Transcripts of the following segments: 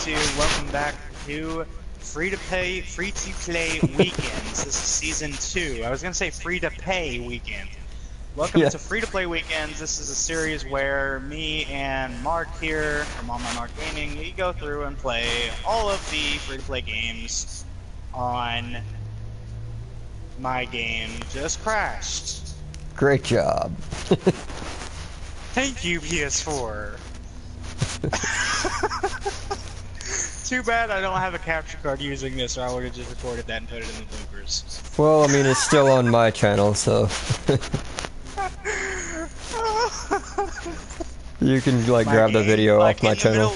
YouTube? Welcome back to free-to-play weekends. This is season 2. I was gonna say free-to-pay weekend. Welcome to free-to-play weekends. This is a series where me and Mark here from My Marc Gaming, we go through and play all of the free-to-play games on My Game Just Crashed. Great job. Thank you, PS4. Too bad I don't have a capture card using this, or I would have just recorded that and put it in the bloopers. Well, I mean, it's still on my channel, so you can like grab the video off my channel.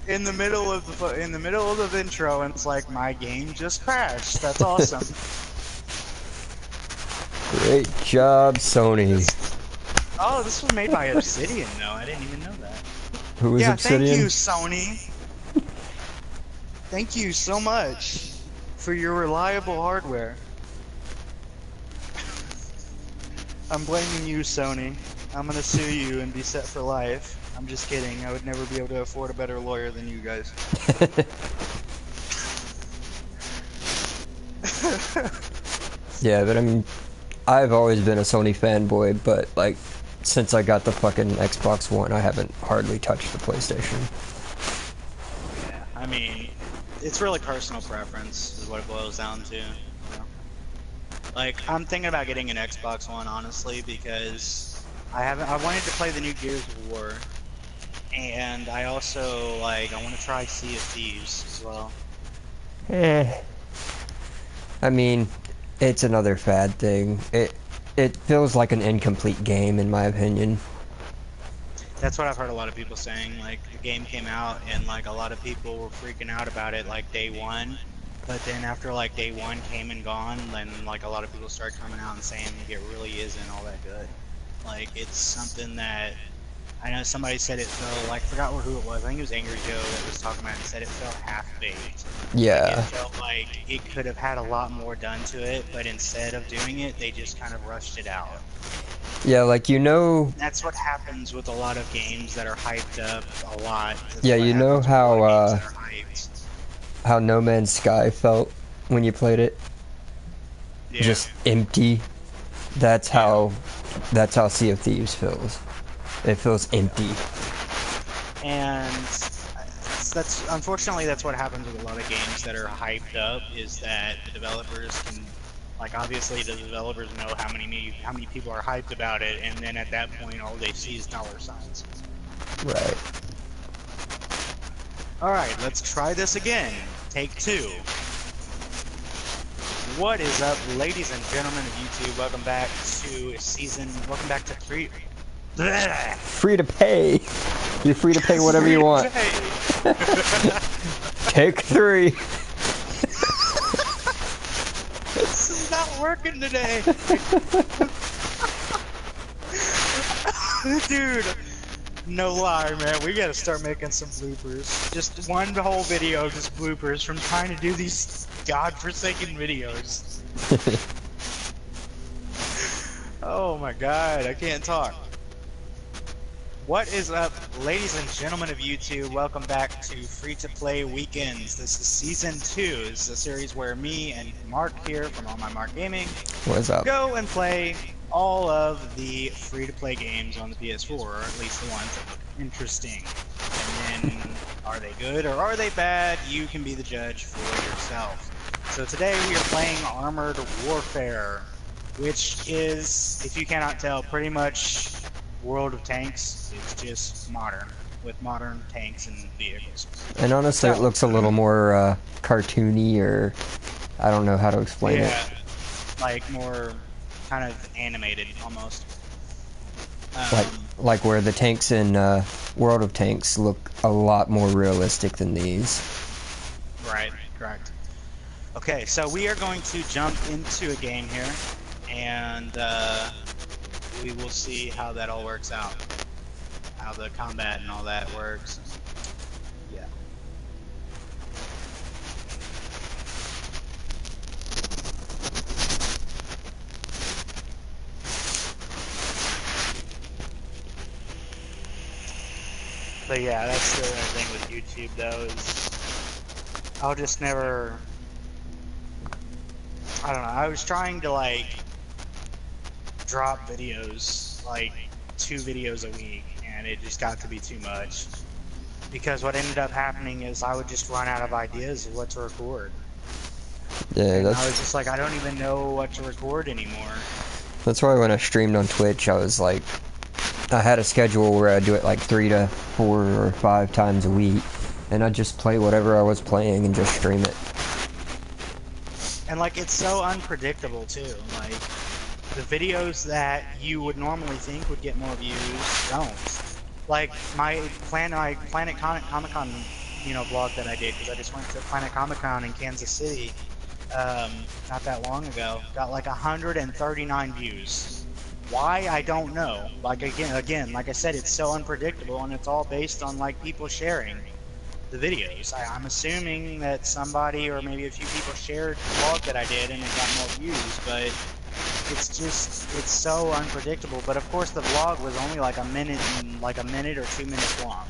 In the middle of the intro, and it's like my game just crashed. That's awesome. Great job, Sony. Oh, this was made by Obsidian, though. I didn't even know that. Who is Obsidian? Thank you, Sony. Thank you so much for your reliable hardware. I'm blaming you, Sony. I'm gonna sue you and be set for life. I'm just kidding. I would never be able to afford a better lawyer than you guys. Yeah, but I mean, I've always been a Sony fanboy, but like, since I got the fucking Xbox One, I haven't hardly touched the PlayStation. Yeah, I mean, it's really personal preference is what it boils down to. You know? Like, I'm thinking about getting an Xbox One, honestly, because I wanted to play the new Gears of War, and I also, like, I want to try Sea of Thieves as well. I mean, it's another fad thing. It feels like an incomplete game, in my opinion. That's what I've heard a lot of people saying. Like, the game came out and like a lot of people were freaking out about it like day one, but then after like day one came and gone, then like a lot of people started coming out and saying like it really isn't all that good. Like, it's something that I know somebody said it felt like, I forgot who it was. I think it was Angry Joe that was talking about it and said it felt half-baked. Yeah. Like, it felt like it could have had a lot more done to it, but instead of doing it, they just kind of rushed it out. Yeah, like, you know... That's what happens with a lot of games that are hyped up a lot. Yeah, you know how No Man's Sky felt when you played it? Yeah. Just empty. That's how Sea of Thieves feels. It feels empty. And that's unfortunately that's what happens with a lot of games that are hyped up, is that the developers can, like, obviously the developers know how many people are hyped about it, and then at that point all they see is dollar signs. Right. Alright, let's try this again. Take 2. What is up, ladies and gentlemen of YouTube? Welcome back to free to pay. You're free to pay whatever you want. Take 3. This is not working today. Dude, no lie, man. We gotta start making some bloopers. Just one whole video, just bloopers from trying to do these godforsaken videos. Oh my god, I can't talk. What is up, ladies and gentlemen of YouTube? Welcome back to Free-to-Play Weekends. This is Season 2. This is a series where me and Mark here from My Marc Gaming go and play all of the free-to-play games on the PS4, or at least the ones that look interesting. And then, are they good or are they bad? You can be the judge for yourself. So today we are playing Armored Warfare, which is, if you cannot tell, pretty much World of Tanks. It's just modern, with modern tanks and vehicles. And honestly, it looks a little more cartoony, or I don't know how to explain it. Like more kind of animated, almost. Like where the tanks in World of Tanks look a lot more realistic than these. Right, correct. Okay, so we are going to jump into a game here, and we will see how that all works out. How the combat and all that works. Yeah. yeah, that's the other thing with YouTube though, is I'll just never, I don't know, I was trying to like drop videos, like 2 videos a week, and it just got to be too much. Because what ended up happening is I would just run out of ideas of what to record. Yeah, And I was just like, I don't even know what to record anymore. that's why when I streamed on Twitch, I was like, I had a schedule where I'd do it like 3 to 4 or 5 times a week, and I'd just play whatever I was playing and just stream it. And like, it's so unpredictable too. Like, the videos that you would normally think would get more views don't. Like my Planet Comic Con, blog that I did, because I just went to Planet Comic Con in Kansas City, not that long ago, got like 139 views. Why, I don't know. Like again, like I said, it's so unpredictable, and it's all based on like people sharing the videos. I'm assuming that somebody or maybe a few people shared the vlog that I did and it got more views, but it's so unpredictable. But of course the vlog was only like a minute or 2 minutes long.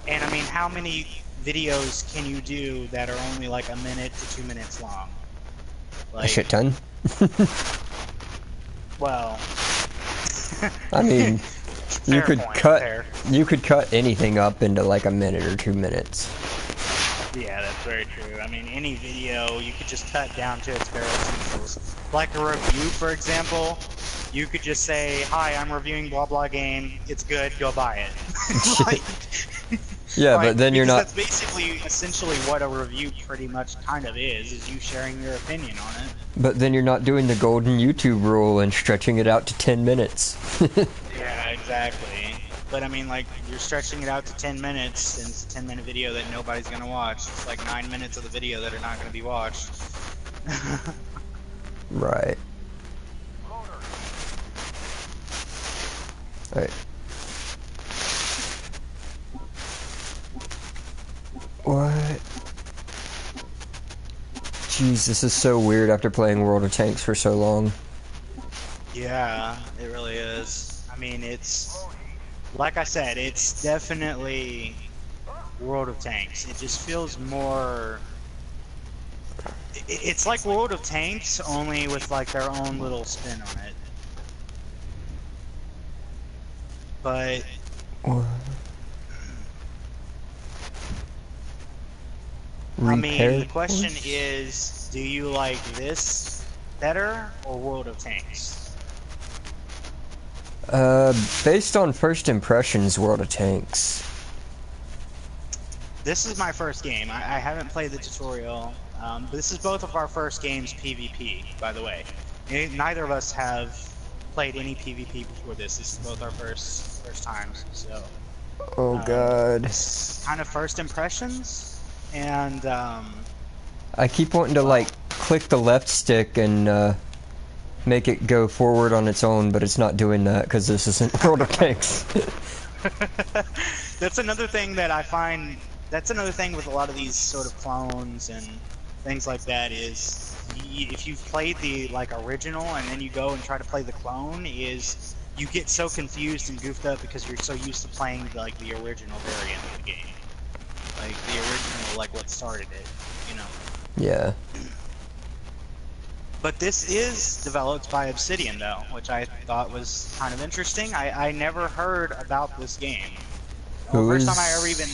And I mean, how many videos can you do that are only like a minute to 2 minutes long? A Like, shit ton. well, I mean, you fair could point, cut fair. you could cut anything up into like a minute or 2 minutes. Yeah, that's very true. I mean, any video you could just cut down to its bare essentials. Like a review, for example, you could just say, "Hi, I'm reviewing blah blah game. It's good. Go buy it." Like, Yeah, but then you're because not. that's basically, essentially, what a review pretty much kind of is you sharing your opinion on it. But then you're not doing the golden YouTube rule and stretching it out to 10 minutes. Yeah, exactly. But I mean, like, you're stretching it out to 10 minutes, and it's a 10-minute video that nobody's gonna watch. It's like 9 minutes of the video that are not gonna be watched. Right. Alright. What? Jeez, this is so weird after playing World of Tanks for so long. Yeah, it really is. I mean, it's, like I said, it's definitely World of Tanks. It just feels more, it's like World of Tanks, only with like their own little spin on it. But What? I mean, Repair the question course? is, do you like this better or World of Tanks? Based on first impressions, World of Tanks. This is my first game. I haven't played the tutorial. This is both of our first games PvP, by the way. Neither of us have played any PvP before this. This is both our first times. So, Oh god. kind of first impressions, and I keep wanting to like click the left stick and make it go forward on its own, but it's not doing that because this isn't World of Tanks. that's another thing that I find. That's another thing with a lot of these sort of clones and things like that is, if you've played the like original and then you go and try to play the clone, is you get so confused and goofed up because you're so used to playing like the original variant of the game, like the original, like what started it, you know. Yeah. But this is developed by Obsidian, though, which I thought was kind of interesting. I never heard about this game. Who First is... time I ever even...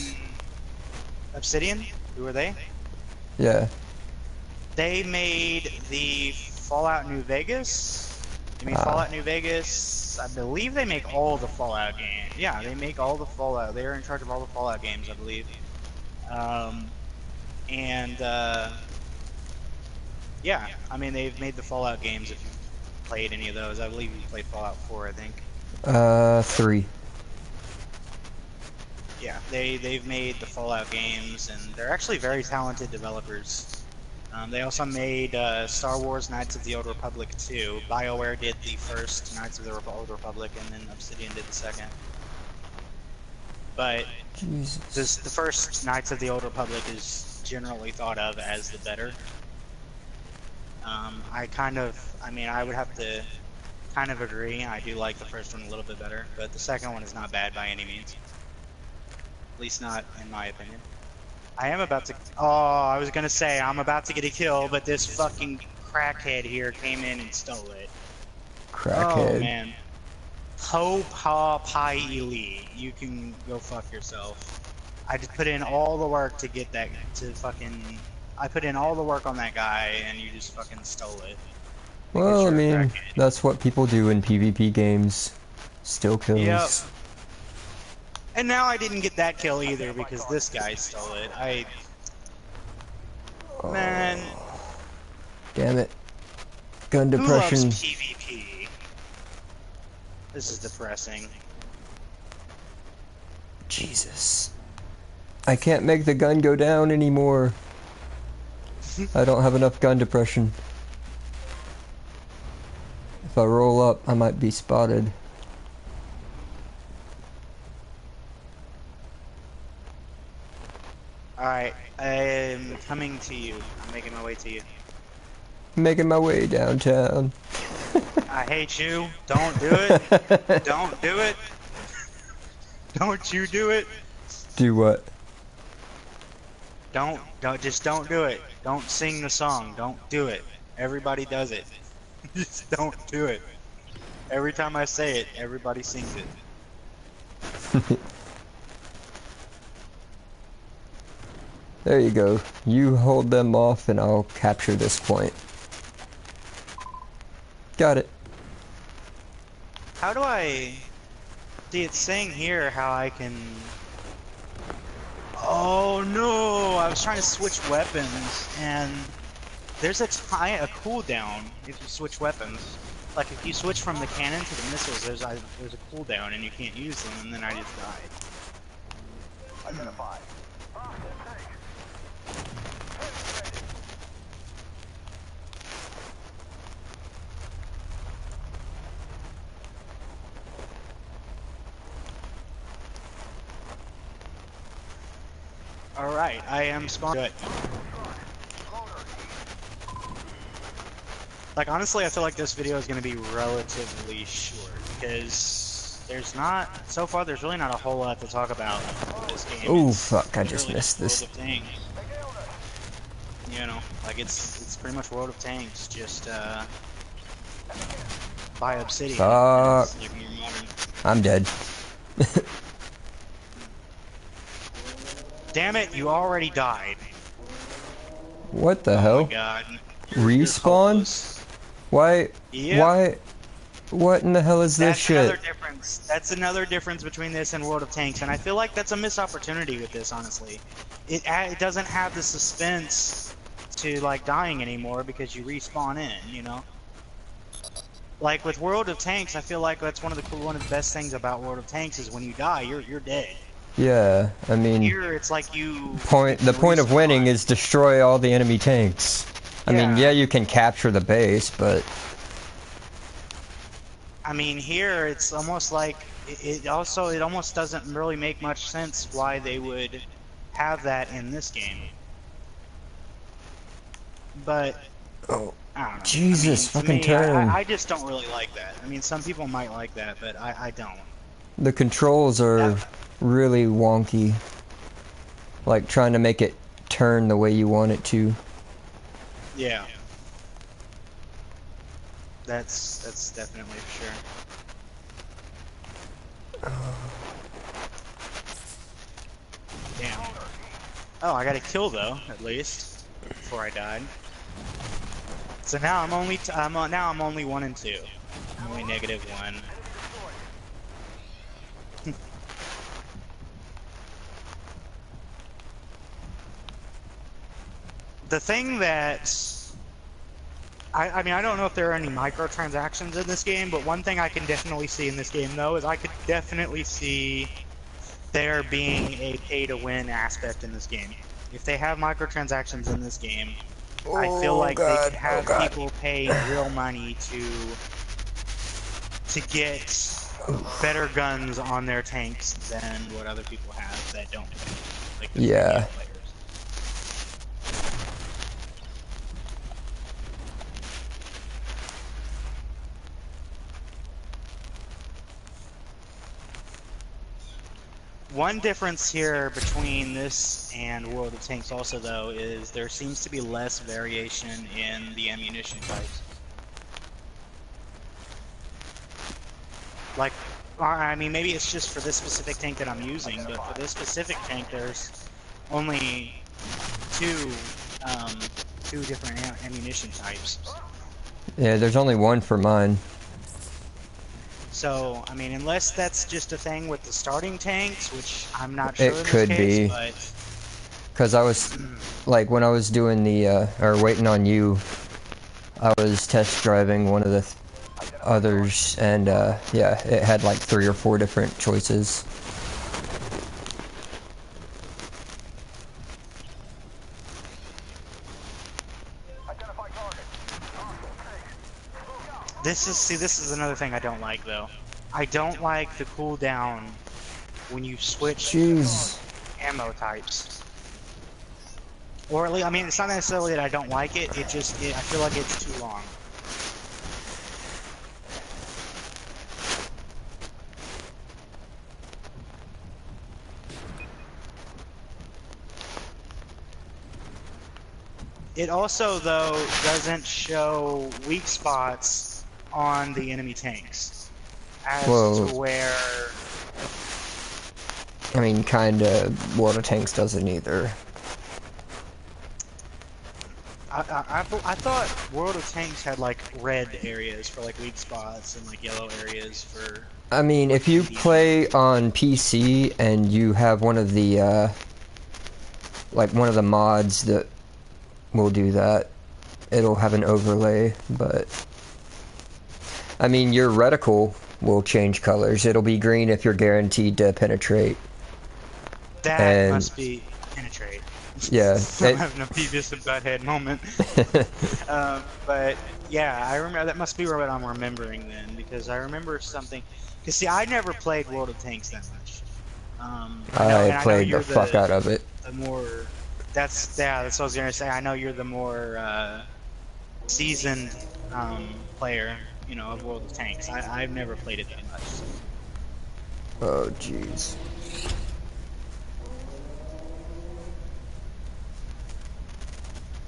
Obsidian? Who are they? Yeah. They made the Fallout New Vegas. They made Fallout New Vegas. I believe they make all the Fallout games. Yeah, they make all the Fallout. They're in charge of all the Fallout games, I believe. Yeah, I mean, they've made the Fallout games if you've played any of those. I believe you played Fallout 4, I think. 3. Yeah, they've made the Fallout games, and they're actually very talented developers. They also made Star Wars Knights of the Old Republic 2. BioWare did the first Knights of the Old Republic, and then Obsidian did the second. But the first Knights of the Old Republic is generally thought of as the better. I would have to kind of agree. I do like the first one a little bit better, but the second one is not bad by any means. At least not in my opinion. I am about to. Oh, I was gonna say I'm about to get a kill, but this fucking crackhead here came in and stole it. Oh Crackhead. man. Ho pa pi elite. You can go fuck yourself. I just put in all the work to get that to fucking. I put in all the work on that guy, and you just fucking stole it because Well, I you're a mean, crackhead. that's what people do in PvP games. Still Yep. kills. And now I didn't get that kill either because this guy stole it. Man, Damn it. Gun who loves depression. PvP? This is depressing. Jesus. I can't make the gun go down anymore. I don't have enough gun depression. If I roll up, I might be spotted. Alright, I'm coming to you. I'm making my way to you. Making my way downtown. I hate you. Don't do it. Don't do it. Don't you do it. Do what? Just don't do it. Don't sing the song. Don't do it. Everybody does it. Just don't do it. Every time I say it, everybody sings it. There you go. You hold them off and I'll capture this point. Got it. How do I... See, it's saying here how I can... Oh no! I was trying to switch weapons, and there's a cooldown if you switch weapons. Like if you switch from the cannon to the missiles, there's a cooldown and you can't use them, and then I just died. Identified. Alright, I am spawned. Good. Like, honestly, I feel like this video is going to be relatively short, because there's not, so far, there's really not a whole lot to talk about with this game. Oh It's fuck, I just literally missed this. World of Tanks. You know, like, it's pretty much World of Tanks, just, by Obsidian. Fuck. It's, like, more modern. I'm dead. Damn it, you already died. What the Oh hell? my god. You're Respawn? hopeless. Why? Yep. Why? What in the hell is this That's another shit? difference. That's another difference between this and World of Tanks, and I feel like that's a missed opportunity with this. Honestly, it doesn't have the suspense to like dying anymore because you respawn in. You know, like with World of Tanks, I feel like that's one of the best things about World of Tanks is when you die, you're dead. Yeah, I mean, Here, it's like the you point of winning respawn. is destroy all the enemy tanks. I mean, yeah, Yeah. you can capture the base, but I mean, here it's almost like it almost doesn't really make much sense why they would have that in this game. But oh, I don't know. Jesus, I mean, fucking to me, turn. I just don't really like that. I mean, some people might like that, but I don't. The controls are really wonky. Like trying to make it turn the way you want it to. Yeah. That's definitely for sure. Damn. Oh, I got a kill though, at least before I died. So now I'm only now I'm only 1 and 2. I'm only -1. The thing that I mean, I don't know if there are any microtransactions in this game, but one thing I can definitely see in this game though is I could definitely see there being a pay-to-win aspect in this game. If they have microtransactions in this game, I feel like they could have people pay real money to get better guns on their tanks than what other people have that don't pay, like the Yeah. premium players. One difference here between this and World of Tanks also, though, is there seems to be less variation in the ammunition types. Like, I mean, maybe it's just for this specific tank that I'm using, but for this specific tank, there's only two, two different ammunition types. Yeah, there's only one for mine. So, I mean, unless that's just a thing with the starting tanks, which I'm not sure It in this could case, be. but... Because I was, like, when I was doing the, or waiting on you, I was test driving one of the others, and, yeah, it had like 3 or 4 different choices. This is another thing I don't like, though. I don't like the cooldown when you switch Jeez. ammo types. Or at least, I mean, it's not necessarily that I don't like it, I feel like it's too long. It also, though, doesn't show weak spots on the enemy tanks. As Whoa. to where... I mean, kinda, World of Tanks doesn't either. I thought World of Tanks had, like, red areas for, like, weak spots and, like, yellow areas for... I mean, if you play on PC and you have one of the, like, one of the mods that will do that, it'll have an overlay, but... I mean, your reticle will change colors. It'll be green if you're guaranteed to penetrate. That must be penetrate. Yeah. I'm having a Beavis and Butthead moment. But yeah, I remember that must be what I'm remembering then, because I remember something. Because see, I never played World of Tanks that much. I played the fuck out of it. The more, that's what I was gonna say. I know you're the more seasoned player, you know, of World of Tanks. I've never played it that much. Oh jeez.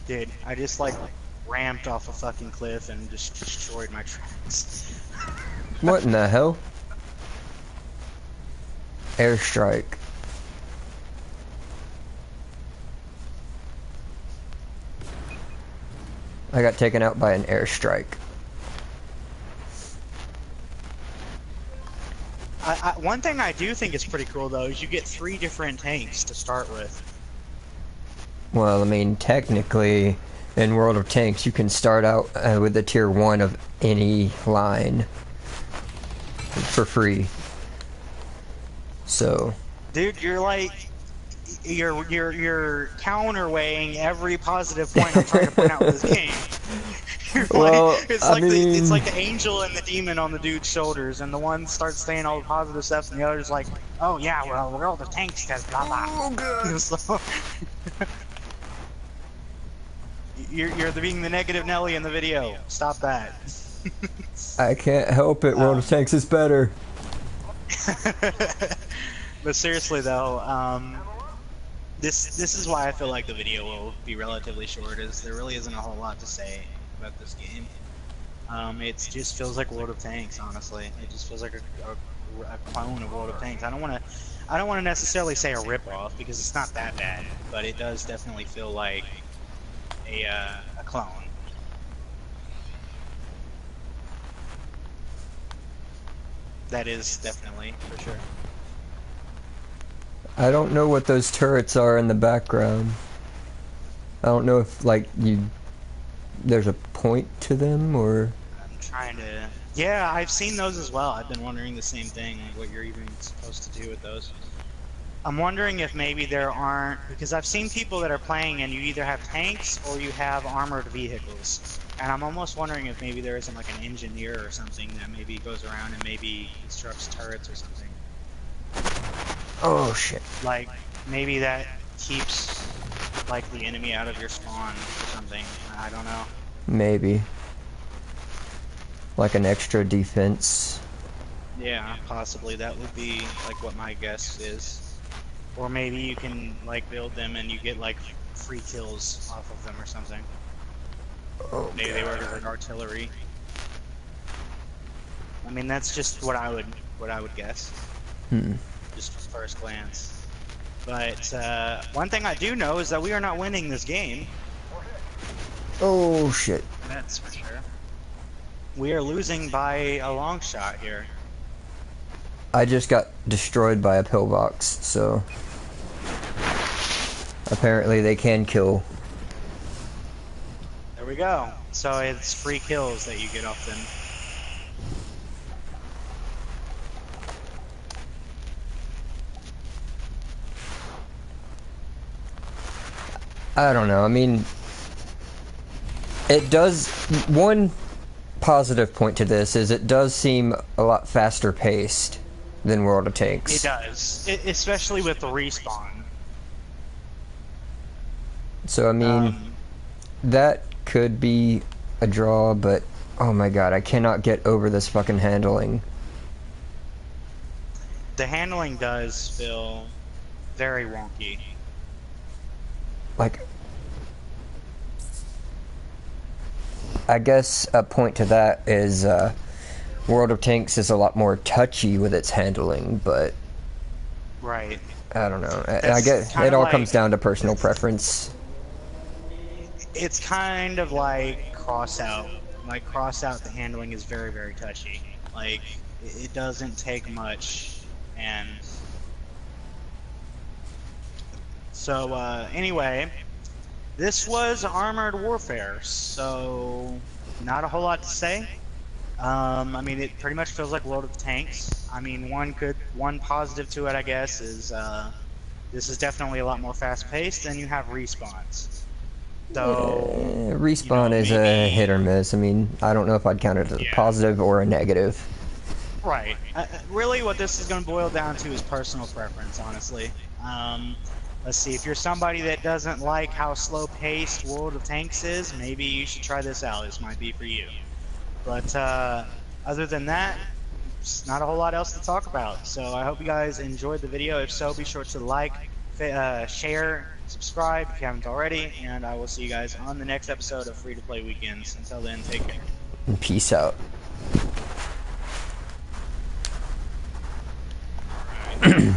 Dude, I just like ramped off a fucking cliff and just destroyed my tracks. What in the hell? Airstrike. I got taken out by an airstrike. One thing I do think is pretty cool though is you get 3 different tanks to start with. Well, I mean, technically, in World of Tanks, you can start out with the tier 1 of any line for free. So, dude, you're like, you're counterweighing every positive point I'm trying to point out with this game. Well, it's like the angel and the demon on the dude's shoulders, and the one starts saying all the positive stuff, and the other's like, oh yeah, well, World of Tanks does blah blah. Oh god. So, you're being the negative Nelly in the video. Stop that. I can't help it. World of Tanks is better. But seriously though, this is why I feel like the video will be relatively short. Is there really isn't a whole lot to say about this game. It just feels like World of Tanks, honestly. It just feels like a clone of World of Tanks. I don't want to necessarily say a rip-off because it's not that bad, but it does definitely feel like a clone. That is definitely for sure. I don't know what those turrets are in the background. I don't know if like there's a point to them or. I'm trying to. Yeah, I've seen those as well. I've been wondering the same thing, like what you're even supposed to do with those. I'm wondering if maybe there aren't, because I've seen people that are playing and you either have tanks or you have armored vehicles. And I'm almost wondering if maybe there isn't like an engineer or something that maybe goes around and maybe constructs turrets or something. Oh shit. Like, maybe that keeps like the enemy out of your spawn or something. I don't know. Maybe. Like an extra defense. Yeah, possibly. That would be like what my guess is. Or maybe you can like build them and you get like free kills off of them or something. Oh, Maybe they work as like God. artillery. I mean, that's just what I would guess, Hmm. just from first glance. But one thing I do know is that we are not winning this game. Oh, shit. That's for sure. We are losing by a long shot here. I just got destroyed by a pillbox, so apparently they can kill. There we go. So it's free kills that you get off them. I don't know. I mean, it does. One positive point to this is it does seem a lot faster paced than World of It Tanks. does, especially with the respawn. So, I mean, that could be a draw, but oh my god, I cannot get over this fucking handling. The handling does feel very wonky. Like, I guess a point to that is World of Tanks is a lot more touchy with its handling, but Right. I don't know. I That's get kind it of all like comes down to personal preference. it's kind of like Crossout. Like Crossout, the handling is very, very touchy. Like it doesn't take much, and so anyway, this was Armored Warfare. So not a whole lot to say. I mean, it pretty much feels like World of Tanks. I mean, one positive to it, I guess, is this is definitely a lot more fast paced, and you have respawns. So, you Respawn know, is a hit maybe, or miss. I mean, I don't know if I'd count it as a yeah, positive or a negative. right. Really, what this is going to boil down to is personal preference, honestly. Let's see, if you're somebody that doesn't like how slow paced World of Tanks is, maybe you should try this out. This might be for you. But other than that, it's not a whole lot else to talk about. So I hope you guys enjoyed the video. If so, be sure to like, share, subscribe if you haven't already, and I will see you guys on the next episode of Free to Play Weekends. Until then, take care. And peace out. All right.